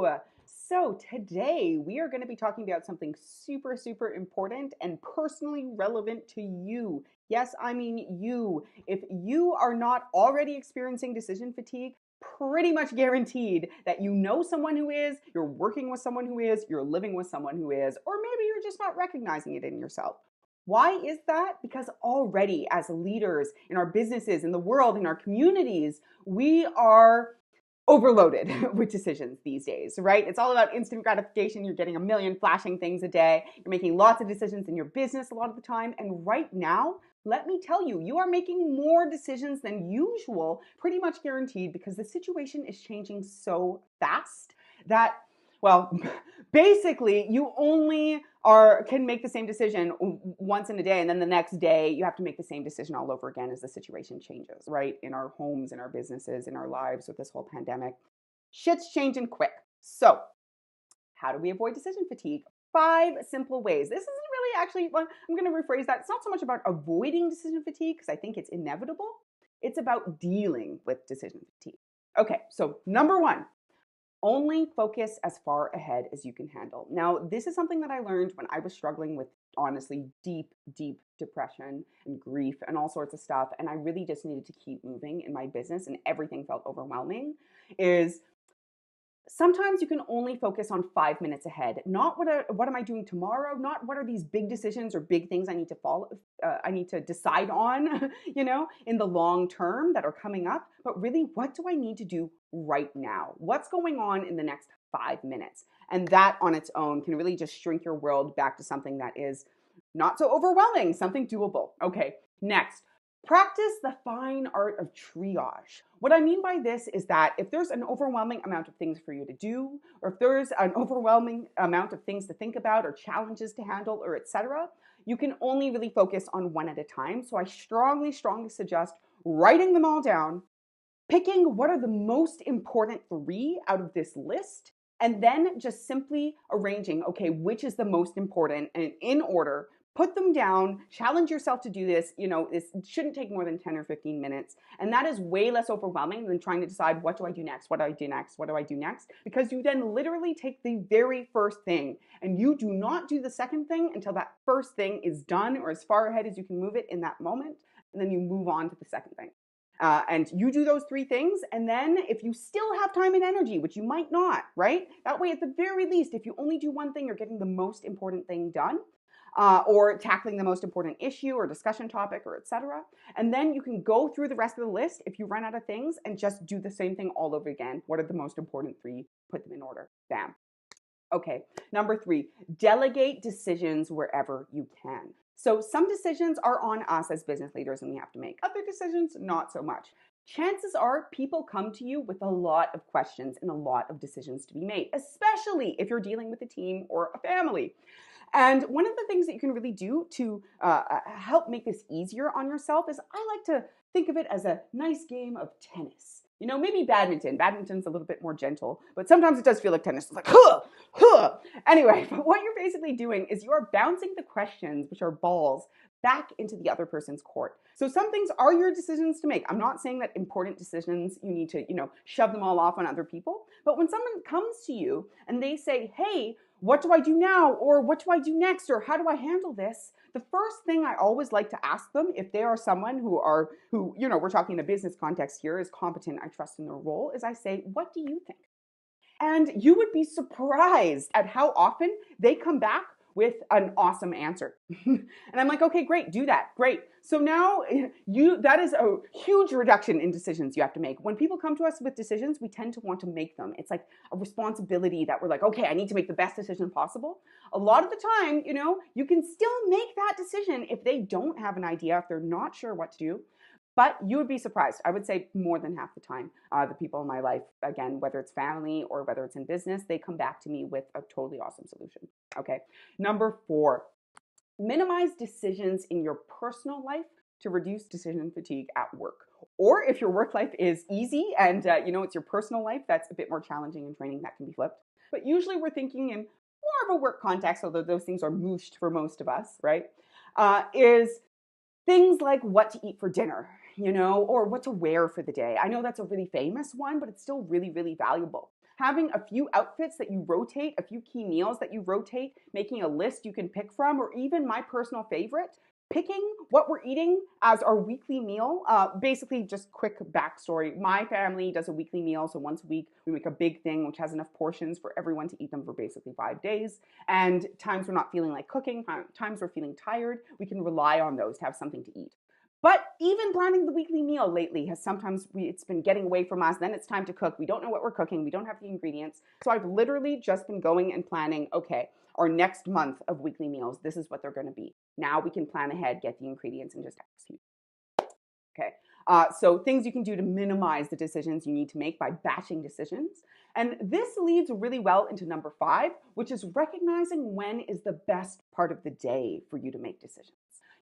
Hello. So today we are going to be talking about something super, super important and personally relevant to you. Yes, I mean you. If you are not already experiencing decision fatigue, pretty much guaranteed that you know someone who is, you're working with someone who is, you're living with someone who is, or maybe you're just not recognizing it in yourself. Why is that? Because already as leaders in our businesses, in the world, in our communities, we are overloaded with decisions these days, right? It's all about instant gratification. You're getting a million flashing things a day. You're making lots of decisions in your business a lot of the time. And right now, let me tell you, you are making more decisions than usual, pretty much guaranteed, because the situation is changing so fast that, well, basically you only can make the same decision once in a day, and then the next day you have to make the same decision all over again as the situation changes, right? In our homes, in our businesses, in our lives with this whole pandemic. Shit's changing quick. So how do we avoid decision fatigue? 5 simple ways. This isn't really actually, well, I'm going to rephrase that. It's not so much about avoiding decision fatigue, because I think it's inevitable. It's about dealing with decision fatigue. Okay, so number 1, only focus as far ahead as you can handle. Now, this is something that I learned when I was struggling with, honestly, deep, deep depression and grief and all sorts of stuff. And I really just needed to keep moving in my business and everything felt overwhelming. Is sometimes you can only focus on 5 minutes ahead. Not what am I doing tomorrow? Not what are these big decisions or big things I need to follow. I need to decide on, in the long term that are coming up. But really, what do I need to do right now? What's going on in the next 5 minutes? And that on its own can really just shrink your world back to something that is not so overwhelming, something doable. Okay, next. Practice the fine art of triage. What I mean by this is that if there's an overwhelming amount of things for you to do, or if there's an overwhelming amount of things to think about or challenges to handle or etc., you can only really focus on one at a time. So I strongly, strongly suggest writing them all down, picking what are the most important 3 out of this list, and then just simply arranging, okay, which is the most important and in order. Put them down, challenge yourself to do this. This shouldn't take more than 10 or 15 minutes. And that is way less overwhelming than trying to decide, what do I do next? What do I do next? What do I do next? Because you then literally take the very first thing and you do not do the second thing until that first thing is done or as far ahead as you can move it in that moment. And then you move on to the second thing. And you do those 3 things. And then if you still have time and energy, which you might not, right? That way, at the very least, if you only do one thing, you're getting the most important thing done. Or tackling the most important issue or discussion topic or etc. And then you can go through the rest of the list if you run out of things and just do the same thing all over again. What are the most important 3? Put them in order. Bam. Okay, number 3, delegate decisions wherever you can. So some decisions are on us as business leaders and we have to make. Other decisions, not so much. Chances are people come to you with a lot of questions and a lot of decisions to be made, especially if you're dealing with a team or a family. And one of the things that you can really do to help make this easier on yourself is I like to think of it as a nice game of tennis. Maybe badminton. Badminton's a little bit more gentle, but sometimes it does feel like tennis. It's like, huh, huh. Anyway, but what you're basically doing is you are bouncing the questions, which are balls, back into the other person's court. So some things are your decisions to make. I'm not saying that important decisions, you need to, shove them all off on other people. But when someone comes to you and they say, hey, what do I do now? Or what do I do next? Or how do I handle this? The first thing I always like to ask them, if they are someone who we're talking in a business context here, is competent, I trust in their role, is I say, what do you think? And you would be surprised at how often they come back with an awesome answer. And I'm like, okay, great, do that. Great. So now that is a huge reduction in decisions you have to make. When people come to us with decisions, we tend to want to make them. It's like a responsibility that we're like, okay, I need to make the best decision possible. A lot of the time, you can still make that decision if they don't have an idea, if they're not sure what to do. But you would be surprised. I would say more than half the time, the people in my life, again, whether it's family or whether it's in business, they come back to me with a totally awesome solution. Okay. Number 4, minimize decisions in your personal life to reduce decision fatigue at work. Or if your work life is easy and, it's your personal life, that's a bit more challenging and training, that can be flipped. But usually we're thinking in more of a work context, although those things are mooshed for most of us, right? Is things like what to eat for dinner, or what to wear for the day. I know that's a really famous one, but it's still really, really valuable. having a few outfits that you rotate, a few key meals that you rotate, making a list you can pick from, or even my personal favorite, picking what we're eating as our weekly meal. Basically, just quick backstory. My family does a weekly meal, so once a week we make a big thing which has enough portions for everyone to eat them for basically 5 days. And times we're not feeling like cooking, times we're feeling tired, we can rely on those to have something to eat. But even planning the weekly meal lately has it's been getting away from us. Then it's time to cook. We don't know what we're cooking. We don't have the ingredients. So I've literally just been going and planning, okay, our next month of weekly meals, this is what they're going to be. Now we can plan ahead, get the ingredients, and just execute. Okay. So things you can do to minimize the decisions you need to make by batching decisions. And this leads really well into number 5, which is recognizing when is the best part of the day for you to make decisions.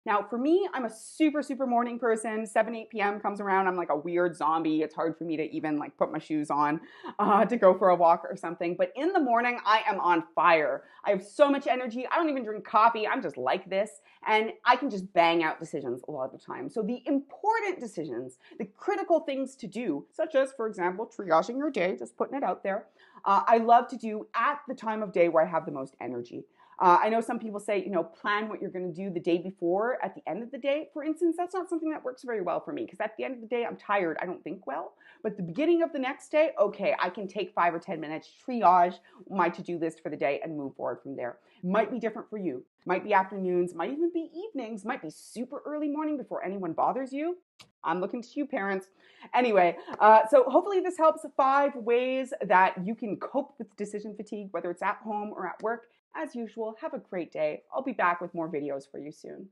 Now, for me, I'm a super, super morning person. 7, 8 p.m. comes around, I'm like a weird zombie. It's hard for me to even like put my shoes on to go for a walk or something. But in the morning, I am on fire. I have so much energy. I don't even drink coffee. I'm just like this. And I can just bang out decisions a lot of the time. So the important decisions, the critical things to do, such as, for example, triaging your day, just putting it out there, I love to do at the time of day where I have the most energy. I know some people say, plan what you're going to do the day before at the end of the day. For instance, that's not something that works very well for me because at the end of the day, I'm tired. I don't think well. But the beginning of the next day, okay, I can take 5 or 10 minutes, triage my to-do list for the day and move forward from there. Might be different for you. Might be afternoons, might even be evenings, might be super early morning before anyone bothers you. I'm looking to you, parents. Anyway, so hopefully this helps. 5 ways that you can cope with decision fatigue, whether it's at home or at work. As usual, have a great day. I'll be back with more videos for you soon.